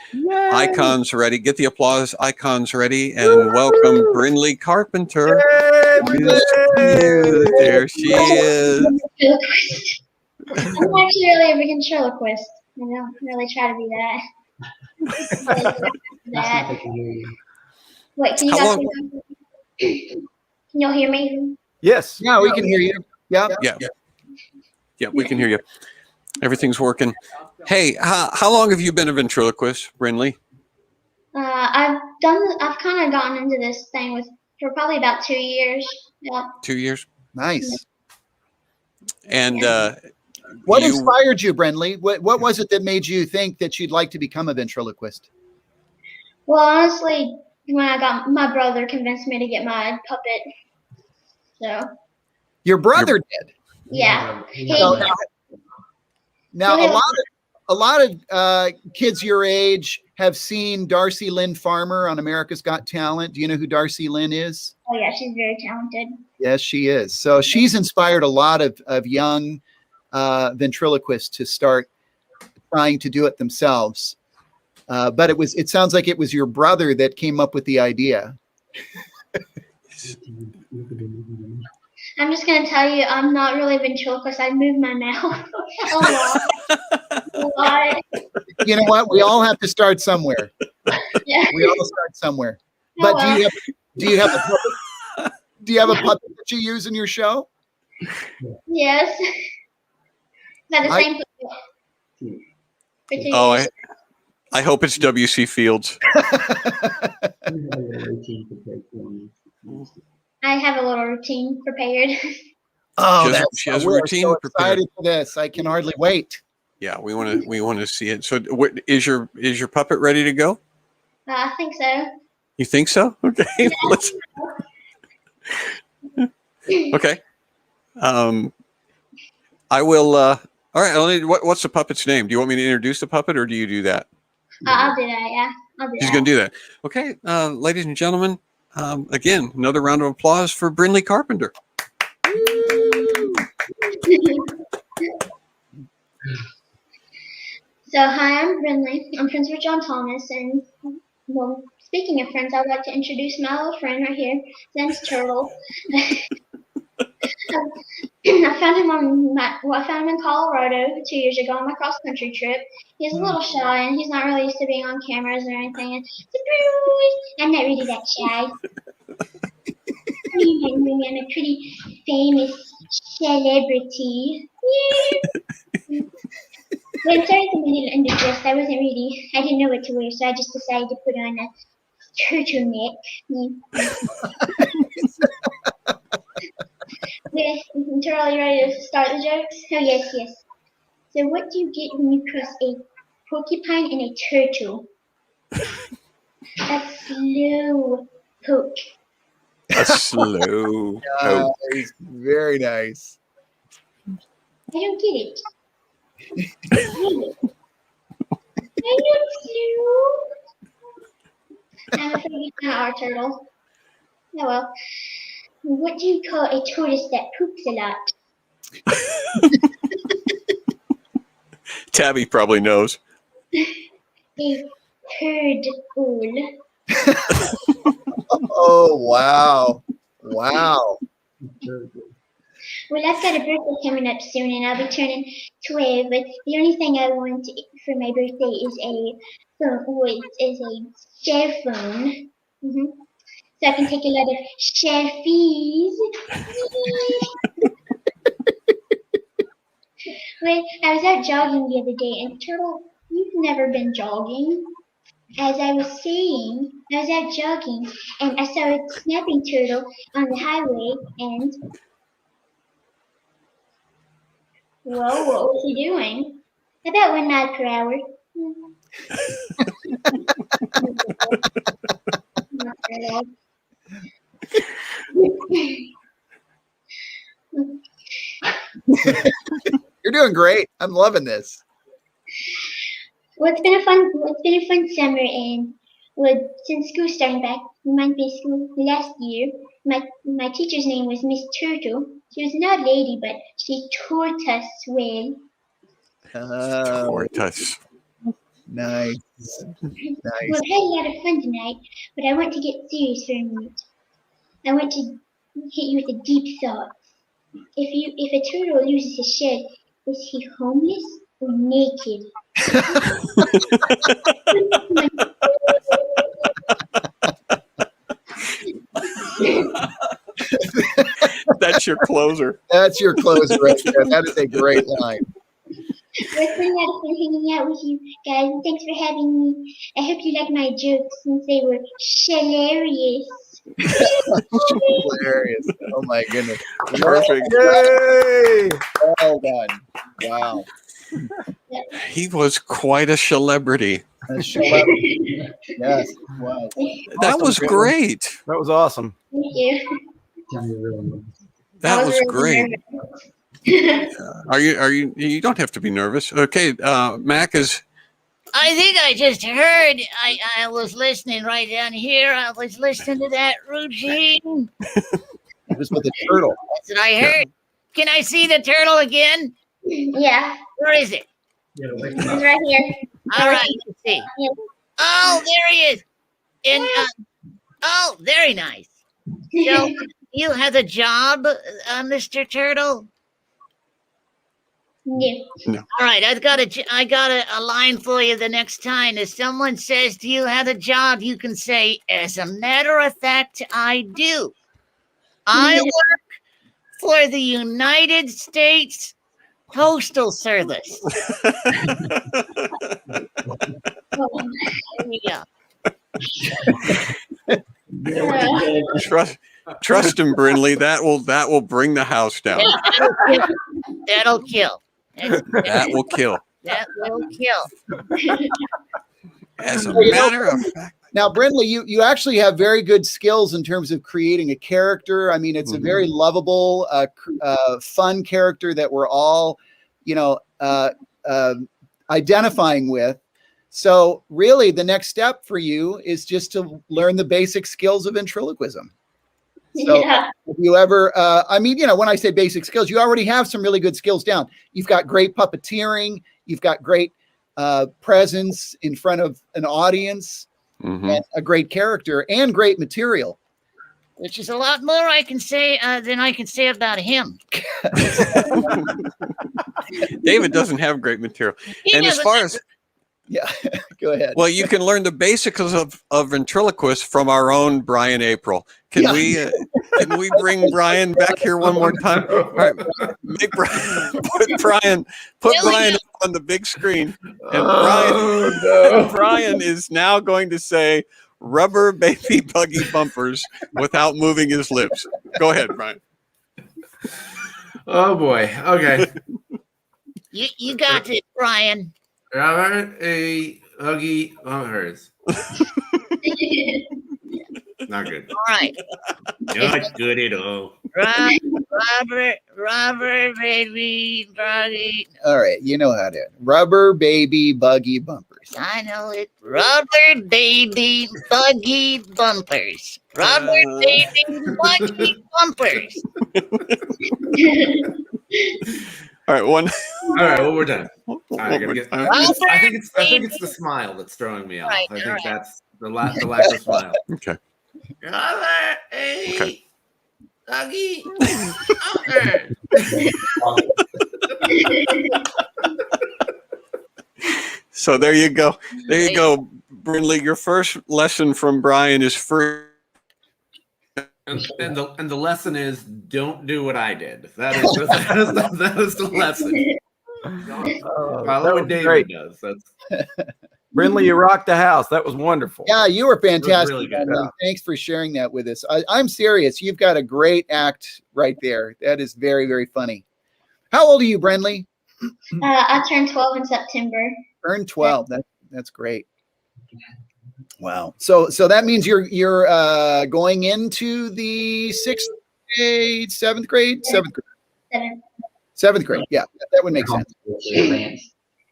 icons ready. Get the applause icons ready. And welcome Brinley Carpenter. There she is. I'm actually really a ventriloquist. I don't really try to be that. Wait, can you guys can y'all hear me? Yes. Yeah, we can hear you. Yeah, we can hear you. Everything's working. Hey, how long have you been a ventriloquist, Brinley? I've kind of gotten into this thing for probably about 2 years. Yeah. 2 years. Nice. And What you- inspired you, Brinley? What was it that made you think that you'd like to become a ventriloquist? Well, honestly, when my brother convinced me to get my puppet. So Your brother did. yeah. So now a lot of kids your age have seen Darcy Lynn Farmer on America's Got Talent. Do you know who Darcy Lynn is? Oh yeah, she's very talented. Yes, she is. So she's inspired a lot of young ventriloquists to start trying to do it themselves. But it sounds like it was your brother that came up with the idea. I'm just gonna tell you, I'm not really a ventriloquist. I move my mouth a lot. A lot. You know what? We all have to start somewhere. Yeah. We all start somewhere. Oh, But well. do you have a puppet? Do you have a puppet that you use in your show? Yes. Is that the I- same puppet? For 2 Oh, years? I hope it's W.C. Fields. I have a little routine prepared. Oh, She has a we're routine so prepared. excited for this. I can hardly wait. Yeah, we want to see it. So, what is your puppet ready to go? I think so. You think so? Okay, let's. Okay. I will. All right, Eleni, what's the puppet's name? Do you want me to introduce the puppet, or do you do that? I'll do that, yeah. I'll do She's that. going to do that. Okay, ladies and gentlemen, again, another round of applause for Brinley Carpenter. So, hi, I'm Brinley. I'm friends with John Thomas, and well, speaking of friends, I'd like to introduce my little friend right here. His name's Turtle. I found him in Colorado 2 years ago on my cross country trip. He's a little shy, and he's not really used to being on cameras or anything. And surprise! I'm not really that shy. I'm a pretty famous celebrity. Yeah. But I'm sorry I'm a little underdressed. I didn't know what to wear, so I just decided to put on a turtleneck. Turtle, you ready to start the jokes? Oh, yes. So what do you get when you cross a porcupine and a turtle? A slow poke. A slow. Oh. Nice. Very nice. I don't get it. I don't slow. I'm afraid it's not our turtle. Oh well. What do you call a tortoise that poops a lot? Tabby probably knows. A turd-ole. Oh, wow. Wow. Well, I've got a birthday coming up soon, and I'll be turning 12. But the only thing I want for my birthday is a phone. Is a share phone. So I can take a lot of selfies. Well, I was out jogging the other day, and Turtle, you've never been jogging. As I was saying, I was out jogging, and I saw a snapping turtle on the highway, and whoa, what was he doing? About 1 mile per hour. Not at all. You're doing great. I'm loving this. Well, it's been a fun summer, and since school starting back, mine been school last year. My teacher's name was Miss Turtle. She was an odd lady, but she taught us well. Tortoise. Nice. Well, I've had a lot of fun tonight, but I want to get serious for a minute. I want to hit you with a deep thought. If a turtle loses his shell, is he homeless or naked? That's your closer. That's your closer right there. That is a great line. It's been a lot of fun hanging out with you guys. And thanks for having me. I hope you like my jokes since they were hilarious. Hilarious. Oh my goodness. Perfect. Yay! Well done. Wow. He was quite a celebrity. Yes. Wow. That was great. That was awesome. Thank you. That was really great. nervous. You don't have to be nervous. Okay, Mac is. I think I just heard. I was listening right down here. I was listening to that routine. It was with the turtle. That's what I heard. Can I see the turtle again? Yeah, Where is it? it's right here. All right, let's see. Oh, there he is. And oh, very nice. So you have a job, Mr. Turtle? Yeah. All right, I got a line for you the next time. If someone says, "Do you have a job?" you can say, "As a matter of fact, I do. I work for the United States Postal Service." There you go. Trust him, Brinley. That will bring the house down. That'll kill. That will kill. That will kill. As a matter of fact. Now, Brinley, you actually have very good skills in terms of creating a character. I mean, it's a very lovable, fun character that we're all, identifying with. So really, the next step for you is just to learn the basic skills of ventriloquism. So if you ever, when I say basic skills, you already have some really good skills down. You've got great puppeteering. You've got great presence in front of an audience, and a great character and great material. Which is a lot more I can say than I can say about him. David doesn't have great material. And as far as Go ahead. Well, you can learn the basics of ventriloquist from our own Brian April. Can we bring Brian back here one more time? All right, put Brian on the big screen, and Brian is now going to say "rubber baby buggy bumpers" without moving his lips. Go ahead, Brian. Oh boy. Okay. You got it, Brian. Robert a huggy bumpers. Not good. All right. Not good at all. Rubber baby buggy. All right, you know how to rubber baby buggy bumpers. I know it. Rubber baby buggy bumpers. Rubber baby buggy bumpers. All right, one. All right, well, we're done. I think it's the smile that's throwing me off. Right, I think right. that's the lack of smile. Okay. Okay. Doggy. So there you go. There you go, Brinley. Your first lesson from Brian is free. And the lesson is don't do what I did. That is the lesson. Follow what David does. That's Brinley, you rocked the house. That was wonderful. Yeah, you were fantastic. Really good. Thanks for sharing that with us. I'm serious. You've got a great act right there. That is very, very funny. How old are you, Brinley? I turned 12 in September. Turned 12. That's great. Wow. So that means you're going into the seventh grade. Seventh grade. Yeah, that would make sense.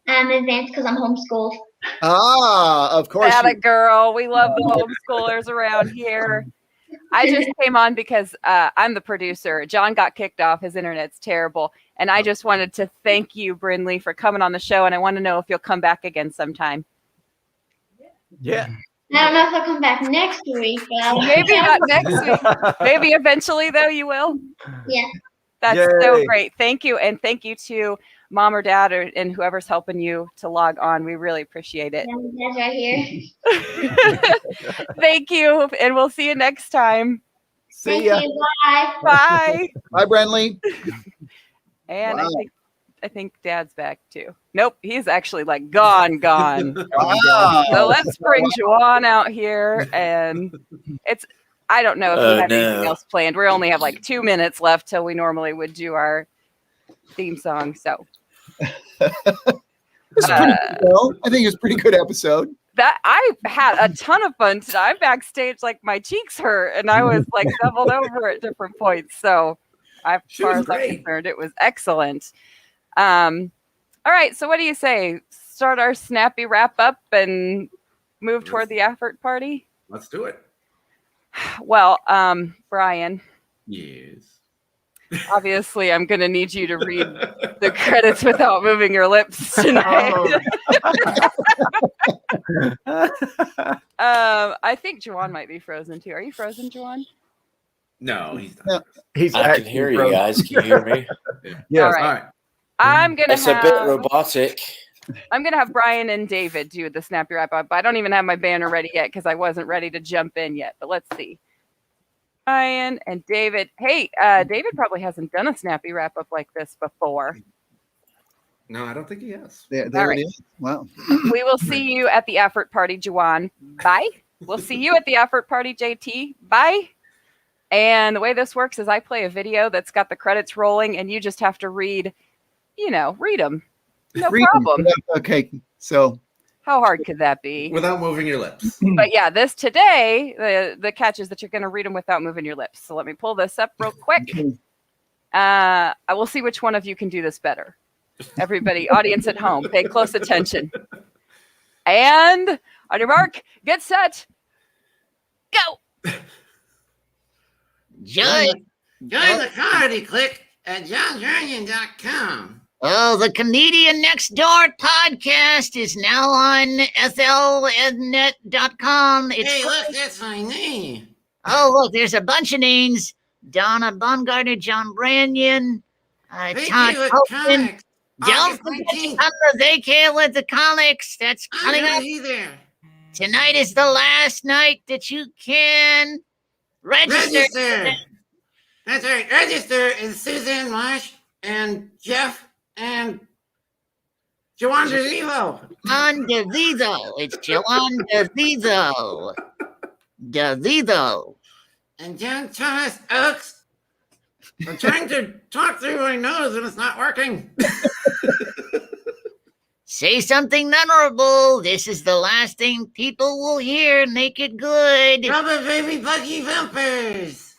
I'm advanced because I'm homeschooled. Ah, of course. Atta girl. We love the homeschoolers around here. I just came on because I'm the producer. John got kicked off. His internet's terrible. And I just wanted to thank you, Brinley, for coming on the show. And I want to know if you'll come back again sometime. Yeah. I don't know if I'll come back next week. But Maybe not next week. Maybe eventually, though, you will. Yeah. That's Yay. so great. Thank you. And thank you to Mom or Dad and whoever's helping you to log on. We really appreciate it. Dad's right here. Thank you. And we'll see you next time. See ya. Thank you. Bye. Bye. Bye, Brinley. And Wow. I think Dad's back too. Nope, he's actually like gone. Wow. So let's bring Juwan out here, and I don't know if we have anything else planned. We only have like 2 minutes left till we normally would do our theme song. So It's pretty good, though. I think it's a pretty good episode. that I had a ton of fun today. I'm backstage, like my cheeks hurt, and I was like doubled over at different points. So, as far as I'm concerned, it was excellent. All right, so what do you say? Start our snappy wrap up and move toward the effort party? Let's do it. Well, Brian, Yes. obviously I'm going to need you to read the credits without moving your lips tonight. I think Juwan might be frozen too. Are you frozen, Juwan? No, he's No. not. He's I can hear you guys. Can you hear me? Yes. All right. All right. I'm going It's to a bit robotic. I'm going to have Brian and David do the snappy wrap up. I don't even have my banner ready yet because I wasn't ready to jump in yet. But let's see. Brian and David. Hey, David probably hasn't done a snappy wrap up like this before. No, I don't think he has. There All right. it is. Wow. We will see you at the effort party, Juwan. Bye. We'll see you at the effort party, JT. Bye. And the way this works is I play a video that's got the credits rolling, and you just have to read them. No problem. Okay. So How hard could that be? Without moving your lips. But yeah, this today, the catch is that you're going to read them without moving your lips. So let me pull this up real quick. I will see which one of you can do this better. Everybody, audience at home, pay close attention. And on your mark, get set, go. Join the comedy click at johnsrunion.com. Oh, the Canadian Next Door podcast is now on thlnet.com. Hey, look, that's my name. Oh, look, there's a bunch of names. Donna Baumgartner, John Branyan, Todd Hoffman. Don't forget to come to Vacay with the Comics. That's coming up. Tonight is the last night that you can register. That's right. Register is Susan Marsh and Jeff and Joanne DeVivo. Joan DeVivo. It's Joan DeVivo. DeVivo. And John Thomas Oaks. I'm trying to talk through my nose and it's not working. Say something memorable. This is the last thing people will hear. Make it good. Rubber baby buggy vampires.